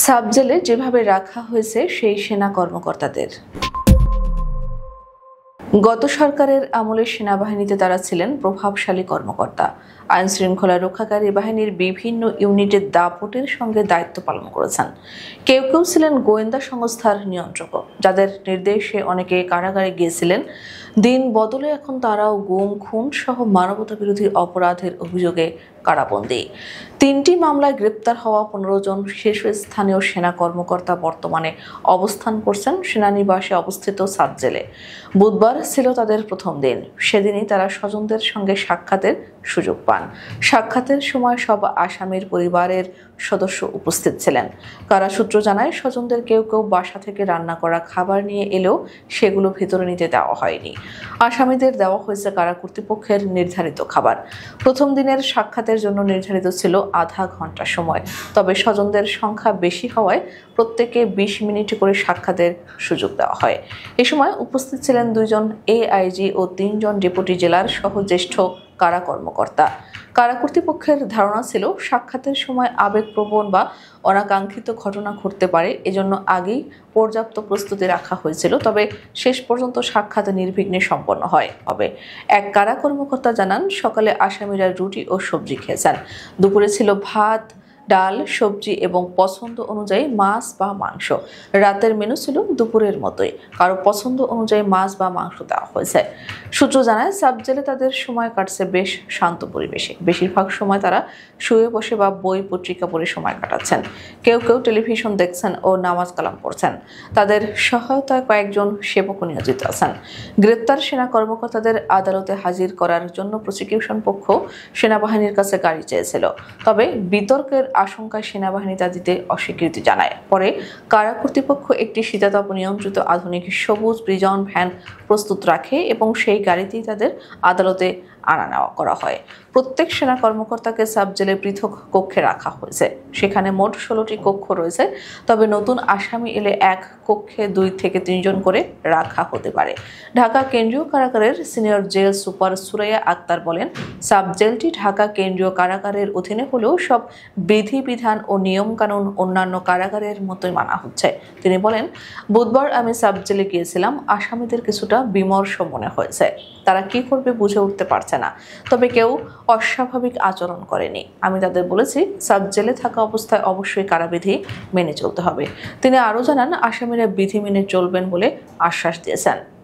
Sub জেলে যেভাবে রাখা হয়েছে সেই সেনা কর্মকর্তাদের। গত সরকারের আমলে সেনাবাহিনীতে তারা ছিলেন প্রভাবশালী কর্মকর্তা। আইন শৃঙ্খলা রক্ষাকারী বাহিনীর বিভিন্ন ইউনিটের দাপটের সঙ্গে দায়িত্ব পালন করেছেন। কেউ কেউ ছিলেন গোয়েন্দা সংস্থার নিয়ন্ত্রক, যাদের নির্দেশে অনেকে কারাগারে গিয়েছিলেন। দিন বদলে এখন তারাও গুম, খুন সহ মানবতা বিরোধী অপরাধের অভিযোগে কারাবন্দী। 3টি মামলায় গ্রেপ্তার হওয়া 15 জন শীর্ষস্থানীয় সেনা কর্মকর্তা বর্তমানে অবস্থান করছেন সেনানিবাসে অবস্থিত সাব জেলে। বুধবার ছিল তাদের প্রথম দিন। সেদিনই তারা স্বজনদের সঙ্গে সাক্ষাতের সুযোগ পান। সাক্ষাতের সময় সব আসামির পরিবারের সদস্য উপস্থিত ছিলেন। কারা সূত্র জানায়, স্বজনদের কেউ কেউ বাসা থেকে রান্না করা খাবার নিয়ে এলেও সেগুলো ভেতরে নিতে দেওয়া হয়নি। আসামিদের দেওয়া হয়েছে কারা কর্তৃপক্ষের নির্ধারিত খাবার। প্রথম দিনের সাক্ষাতের জন্য নির্ধারিত ছিল আধা ঘন্টা সময়, তবে স্বজনদের সংখ্যা বেশি হওয়ায় প্রত্যেকে 20 মিনিট করে সাক্ষাতের সুযোগ দেওয়া হয়। এ সময় উপস্থিত ছিলেন 2 জন এআইজি ও 3 জন ডেপুটি জেলার সহ জ্যেষ্ঠ কারা কর্মকর্তা। কারা কর্তৃপক্ষের ধারণা ছিল সাক্ষাতের সময় আবেগপ্রবণ বা অনাকাঙ্ক্ষিত ঘটনা ঘটতে পারে, এজন্য আগেই পর্যাপ্ত প্রস্তুতি রাখা হয়েছিল। তবে শেষ পর্যন্ত সাক্ষাৎ নির্বিঘ্নে সম্পন্ন হবে। এক কারা কর্মকর্তা জানান, সকালে আসামিরা রুটি ও সবজি খেয়েছেন। দুপুরে ছিল ভাত, ডাল, সবজি এবং পছন্দ অনুযায়ী মাছ বা মাংস। রাতের মেনু ছিল দুপুরের মতোই, কারো পছন্দ অনুযায়ী মাছ বা মাংস দেওয়া হয়েছে। সূত্র জানায়, সাব জেলে তাদের সময় কাটছে বেশ শান্ত পরিবেশে। বেশিরভাগ সময় তারা শুয়ে বসে বা বই পত্রিকা পড়ে সময় কাটাচ্ছেন। কেউ কেউ টেলিভিশন দেখছেন ও নামাজ কালাম পড়ছেন। তাদের সহায়তায় কয়েকজন সেবকও নিয়োজিত আছেন। গ্রেপ্তার সেনা কর্মকর্তাদের আদালতে হাজির করার জন্য প্রসিকিউশন পক্ষ সেনাবাহিনীর কাছে গাড়ি চেয়েছিল, তবে বিতর্কের আশঙ্কায় সেনাবাহিনী তা দিতে অস্বীকৃতি জানায়। পরে কারা কর্তৃপক্ষ একটি শীতাতপ নিয়ন্ত্রিত আধুনিক সবুজ প্রিজন ভ্যান প্রস্তুত রাখে এবং সেই গাড়িতেই তাদের আদালতে আনা নেওয়া করা হয়। প্রত্যেক সেনা কর্মকর্তাকে সাব জেলে পৃথক কক্ষে রাখা হয়েছে। সেখানে মোট 16টি কক্ষ রয়েছে, তবে নতুন আসামি এলে এক কক্ষে 2 থেকে 3 জন করে রাখা হতে পারে। ঢাকা কেন্দ্রীয় কারাগারের senior jail super Suraiya Akter বলেন, সাব জেলটি ঢাকা কেন্দ্রীয় কারাগারের অধীনে হলেও সব বিধিবিধান ও নিয়মকানুন অন্যান্য কারাগারের মতোই মানা হচ্ছে। তিনি বলেন, বুধবার আমি সাব জেলে গিয়েছিলাম। আসামিদের কিছুটা বিমর্ষ মনে হয়েছে। তারা কি করবে বুঝে উঠতে পারছে না, তবে কেউ অস্বাভাবিক আচরণ করেনি। আমি তাদের বলেছি, সাব জেলে থাকা অবস্থায় অবশ্যই কারাবিধি মেনে চলতে হবে। তিনি আরও জানান, আসামিরা বিধি মেনে চলবেন বলে আশ্বাস দিয়েছেন।